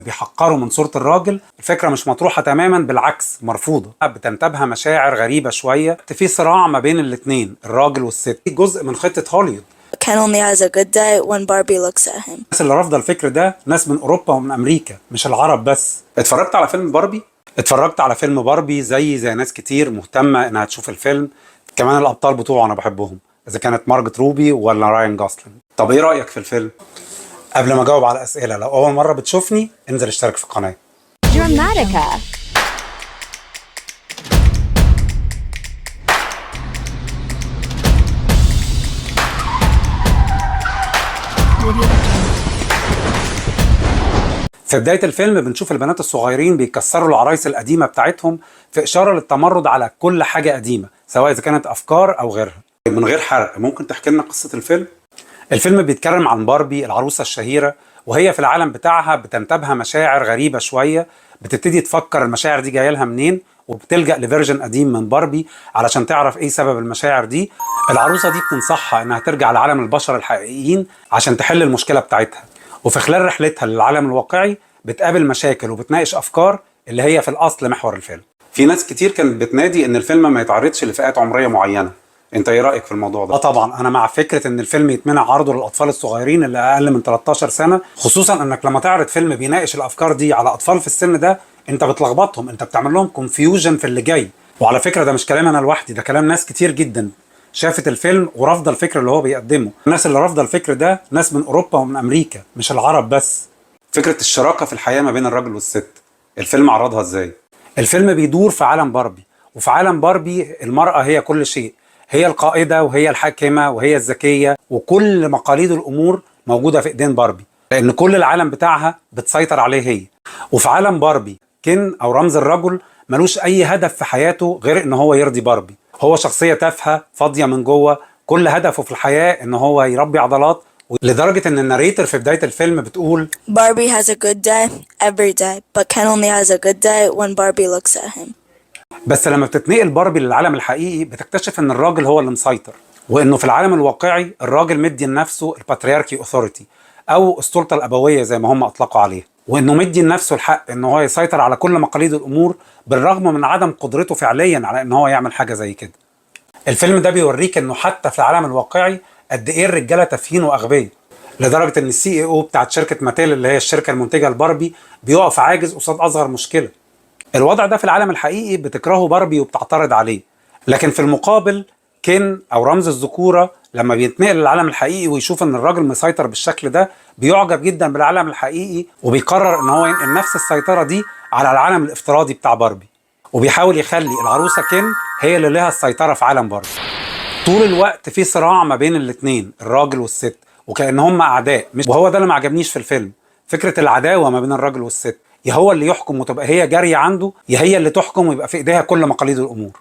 بيحقروا من صورة الراجل. الفكرة مش مطروحة تماما، بالعكس مرفوضة، بتنتابها مشاعر غريبة شوية، في صراع ما بين الاتنين الراجل والست، جزء من خطة هوليوود. Ken only has a good day when Barbie looks at him. الناس اللي رافضة الفكر ده ناس من أوروبا ومن أمريكا، مش العرب بس. اتفرجت على فيلم باربي؟ اتفرجت على فيلم باربي زي ناس كتير مهتمة انها تشوف الفيلم. كمان الأبطال بتوعه أنا بحبهم، إذا كانت مارجت روبي ولا راين جوسلينج. طب إيه رأيك في الفيلم؟ قبل ما أجاوب على الأسئلة، لو أول مرة بتشوفني انزل اشترك في القناة. Dramatica. في بداية الفيلم بنشوف البنات الصغيرين بيكسروا العرايس القديمة بتاعتهم في إشارة للتمرد على كل حاجة قديمة، سواء إذا كانت أفكار أو غيرها. من غير حرق، ممكن تحكي لنا قصة الفيلم؟ الفيلم بيتكلم عن باربي العروسة الشهيرة، وهي في العالم بتاعها بتنتابها مشاعر غريبة شوية، بتبتدي تفكر المشاعر دي جاية لها منين، وبتلجأ لفيرجن قديم من باربي علشان تعرف ايه سبب المشاعر دي. العروسة دي بتنصحها انها ترجع لعالم البشر الحقيقيين عشان تحل المشكلة بتاعتها، وفي خلال رحلتها للعالم الواقعي بتقابل مشاكل وبتناقش افكار اللي هي في الاصل محور الفيلم. في ناس كتير كانت بتنادي ان الفيلم ما يتعرضش لفئات عمرية معينة، انت ايه رايك في الموضوع ده؟ طبعا انا مع فكره ان الفيلم يتمنع عرضه للاطفال الصغيرين اللي اقل من 13 سنه، خصوصا انك لما تعرض فيلم بيناقش الافكار دي على اطفال في السن ده انت بتلخبطهم، انت بتعمل لهم كونفيوجن في اللي جاي. وعلى فكره ده مش كلام انا لوحدي، ده كلام ناس كتير جدا شافت الفيلم ورافضه الفكر اللي هو بيقدمه. الناس اللي رافضه الفكر ده ناس من اوروبا ومن امريكا، مش العرب بس. فكره الشراكه في الحياه ما بين الراجل والست، الفيلم عرضها ازاي؟ الفيلم بيدور في عالم باربي، وفي عالم باربي المراه هي كل شيء، هي القائدة وهي الحاكمة وهي الذكية، وكل مقاليد الأمور موجودة في إيدين باربي، لأن كل العالم بتاعها بتسيطر عليه هي. وفي عالم باربي كين أو رمز الرجل ملوش أي هدف في حياته غير إن هو يرضي باربي. هو شخصية تافهة فاضية من جوه، كل هدفه في الحياة إن هو يربي عضلات، لدرجة إن الناريتر في بداية الفيلم بتقول Barbie has a good day every day, but Ken only has a good day when Barbie looks at him. بس لما بتتنقل باربي للعالم الحقيقي بتكتشف ان الراجل هو اللي مسيطر، وانه في العالم الواقعي الراجل مدي لنفسه الباترياركي اوثوريتي او السلطه الابويه زي ما هم اطلقوا عليها، وانه مدي لنفسه الحق ان هو يسيطر على كل مقاليد الامور بالرغم من عدم قدرته فعليا على ان هو يعمل حاجه زي كده. الفيلم ده بيوريك انه حتى في العالم الواقعي قد ايه الرجاله تافهين واغبياء، لدرجه ان السي اي او بتاعت شركه ماتيل اللي هي الشركه المنتجه لباربي بيقف عاجز قصاد اصغر مشكله. الوضع ده في العالم الحقيقي بتكرهه باربي وبتعترض عليه، لكن في المقابل كين او رمز الذكوره لما بيتنقل للعالم الحقيقي ويشوف ان الراجل مسيطر بالشكل ده بيعجب جدا بالعالم الحقيقي، وبيقرر ان هو ينقل نفس السيطره دي على العالم الافتراضي بتاع باربي، وبيحاول يخلي العروسه كين هي اللي لها السيطره في عالم باربي. طول الوقت في صراع ما بين الاتنين الراجل والست، وكأن هم اعداء، وهو ده اللي ما عجبنيش في الفيلم، فكره العداوه ما بين الراجل والست، يا هو اللي يحكم وتبقى هي جارية عنده، يا هي اللي تحكم ويبقى في ايديها كل مقاليد الامور.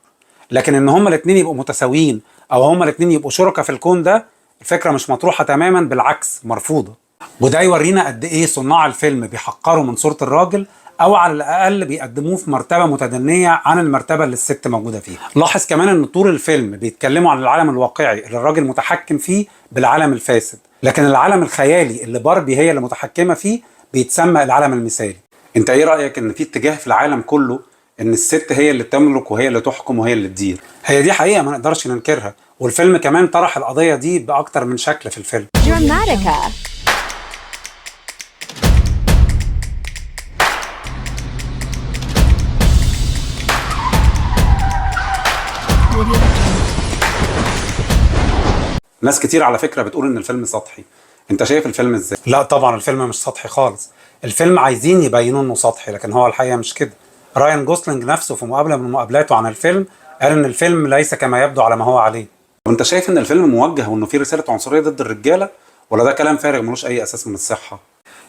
لكن ان هما الاثنين يبقوا متساويين او هما الاثنين يبقوا شركاء في الكون ده، الفكرة مش مطروحة تماما، بالعكس مرفوضة. وده يورينا قد ايه صناع الفيلم بيحقروا من صورة الراجل، او على الاقل بيقدموه في مرتبة متدنية عن المرتبة اللي الست موجودة فيها. لاحظ كمان ان طول الفيلم بيتكلموا عن العالم الواقعي اللي الراجل متحكم فيه بالعالم الفاسد، لكن العالم الخيالي اللي باربي هي اللي متحكمة فيه بيتسمى العالم المثالي. انت ايه رأيك ان في اتجاه في العالم كله ان الست هي اللي تملك وهي اللي تحكم وهي اللي تدير؟ هي دي حقيقة ما نقدرش ننكرها، والفيلم كمان طرح القضية دي بأكتر من شكل في الفيلم. Dramatica. ناس كتير على فكرة بتقول ان الفيلم سطحي، انت شايف الفيلم ازاي؟ لا طبعا الفيلم مش سطحي خالص، الفيلم عايزين يبينوا انه سطحي لكن هو الحقيقة مش كده. راين جوسلينج نفسه في مقابلة من مقابلاته عن الفيلم قال ان الفيلم ليس كما يبدو على ما هو عليه. وانت شايف ان الفيلم موجه وانه فيه رسالة عنصرية ضد الرجالة، ولا ده كلام فارغ ملوش اي اساس من الصحة؟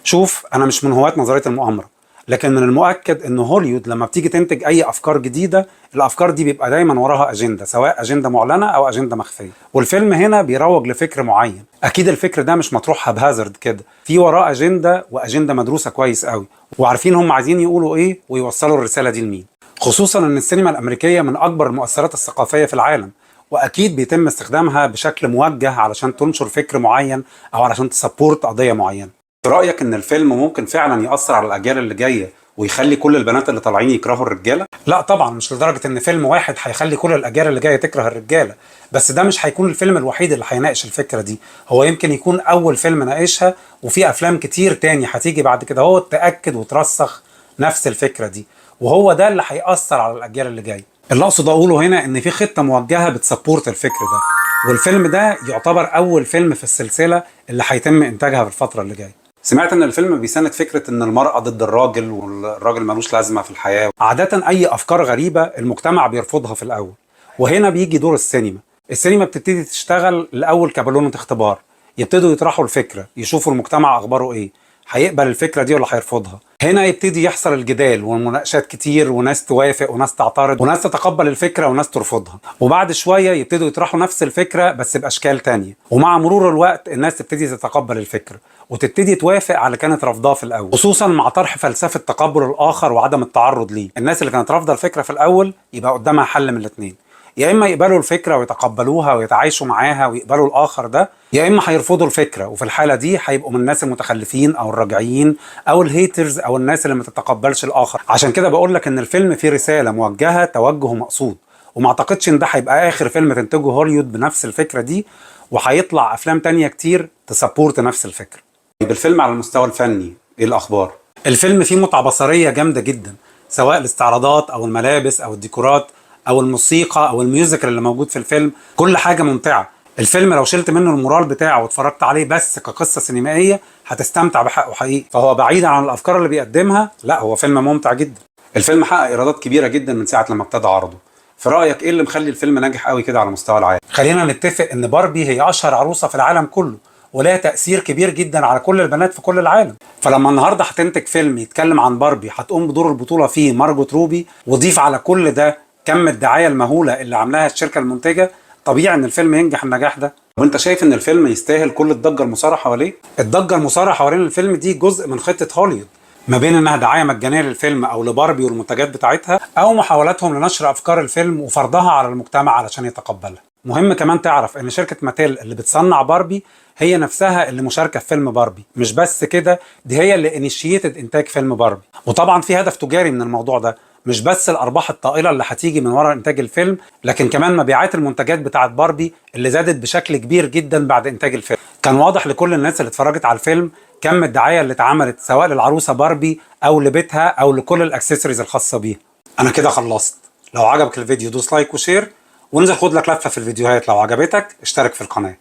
شوف انا مش من هواة نظرية المؤامرة، لكن من المؤكد ان هوليوود لما بتيجي تنتج اي افكار جديده الافكار دي بيبقى دايما وراها اجنده، سواء اجنده معلنه او اجنده مخفيه، والفيلم هنا بيروج لفكر معين. اكيد الفكر ده مش مطروح بهازارد كده، في وراه اجنده واجنده مدروسه كويس قوي، وعارفين هم عايزين يقولوا ايه ويوصلوا الرساله دي لمين. خصوصا ان السينما الامريكيه من اكبر المؤثرات الثقافيه في العالم، واكيد بيتم استخدامها بشكل موجه علشان تنشر فكر معين او علشان تسبورت قضيه معينه. في رايك ان الفيلم ممكن فعلا ياثر على الاجيال اللي جايه ويخلي كل البنات اللي طالعين يكرهوا الرجاله؟ لا طبعا، مش لدرجه ان فيلم واحد هيخلي كل الاجيال اللي جايه تكره الرجاله، بس ده مش هيكون الفيلم الوحيد اللي هيناقش الفكره دي. هو يمكن يكون اول فيلم ناقشها، وفي افلام كتير تاني هتيجي بعد كده هو تاكد وترسخ نفس الفكره دي، وهو ده اللي هيأثر على الاجيال اللي جايه. اللي اقصد اقوله هنا ان في خطه موجهه بتسبورت الفكر ده، والفيلم ده يعتبر اول فيلم في السلسله اللي هيتم انتاجها في الفتره اللي جايه. سمعت ان الفيلم بيساند فكره ان المراه ضد الراجل والراجل ملوش لازمه في الحياه. عاده اي افكار غريبه المجتمع بيرفضها في الاول، وهنا بيجي دور السينما. السينما بتبتدي تشتغل الاول كبالونه اختبار، يبتدوا يطرحوا الفكره، يشوفوا المجتمع اخباره ايه، هيقبل الفكره دي ولا هيرفضها. هنا يبتدي يحصل الجدال والمناقشات كتير، وناس توافق وناس تعترض وناس تتقبل الفكره وناس ترفضها، وبعد شويه يبتدوا يطرحوا نفس الفكره بس باشكال تانية، ومع مرور الوقت الناس تبتدي تتقبل الفكره وتبتدي توافق على اللي كانت رافضاه في الاول، خصوصا مع طرح فلسفه تقبل الاخر وعدم التعرض ليه. الناس اللي كانت رافضه الفكره في الاول يبقى قدامها حل من الاثنين: يا اما يقبلوا الفكره ويتقبلوها ويتعايشوا معاها ويقبلوا الاخر ده، يا اما هيرفضوا الفكره، وفي الحاله دي هيبقوا من الناس المتخلفين او الراجعين او الهيترز او الناس اللي ما تتقبلش الاخر. عشان كده بقول لك ان الفيلم فيه رساله موجهه، توجه مقصود، وما اعتقدش ان ده هيبقى اخر فيلم تنتجه هوليوود بنفس الفكره دي، وهيطلع افلام تانية كتير تسبورت نفس الفكره. يبقى الفيلم على المستوى الفني ايه الاخبار؟ الفيلم فيه متعه بصريه جامده جدا، سواء الاستعراضات او الملابس او الديكورات او الموسيقى او الميوزك اللي موجود في الفيلم، كل حاجه ممتعه. الفيلم لو شلت منه المورال بتاعه واتفرجت عليه بس كقصه سينمائيه هتستمتع بحقه حقيقي. فهو بعيدا عن الافكار اللي بيقدمها، لا هو فيلم ممتع جدا. الفيلم حقق ايرادات كبيره جدا من ساعه لما ابتدى عرضه. في رايك ايه اللي مخلي الفيلم ناجح قوي كده على مستوى العالم؟ خلينا نتفق ان باربي هي اشهر عروسه في العالم كله، ولها تأثير كبير جدا على كل البنات في كل العالم. فلما النهارده هتنتج فيلم يتكلم عن باربي هتقوم بدور البطولة فيه مارجوت روبي، وضيف على كل ده كم الدعاية المهولة اللي عاملاها الشركة المنتجة، طبيعي ان الفيلم ينجح النجاح ده. وانت شايف ان الفيلم يستاهل كل الضجة المثارة حواليه؟ الضجة المثارة حوالين الفيلم دي جزء من خطة هوليوود، ما بين انها دعاية مجانية للفيلم او لباربي والمنتجات بتاعتها، او محاولاتهم لنشر افكار الفيلم وفرضها على المجتمع علشان يتقبلها. مهم كمان تعرف ان شركة ماتيل اللي بتصنع باربي هي نفسها اللي مشاركة في فيلم باربي. مش بس كده، دي هي اللي انيشيتد انتاج فيلم باربي، وطبعا في هدف تجاري من الموضوع ده، مش بس الارباح الطائلة اللي هتيجي من وراء انتاج الفيلم، لكن كمان مبيعات المنتجات بتاعت باربي اللي زادت بشكل كبير جدا بعد انتاج الفيلم. كان واضح لكل الناس اللي اتفرجت على الفيلم كم الدعاية اللي اتعملت سواء للعروسة باربي او لبيتها او لكل الاكسسوارز الخاصة بيها. انا كده خلصت. لو عجبك الفيديو دوس لايك وشير، وانزل خد لك لفة في الفيديوهات. لو عجبتك اشترك في القناة.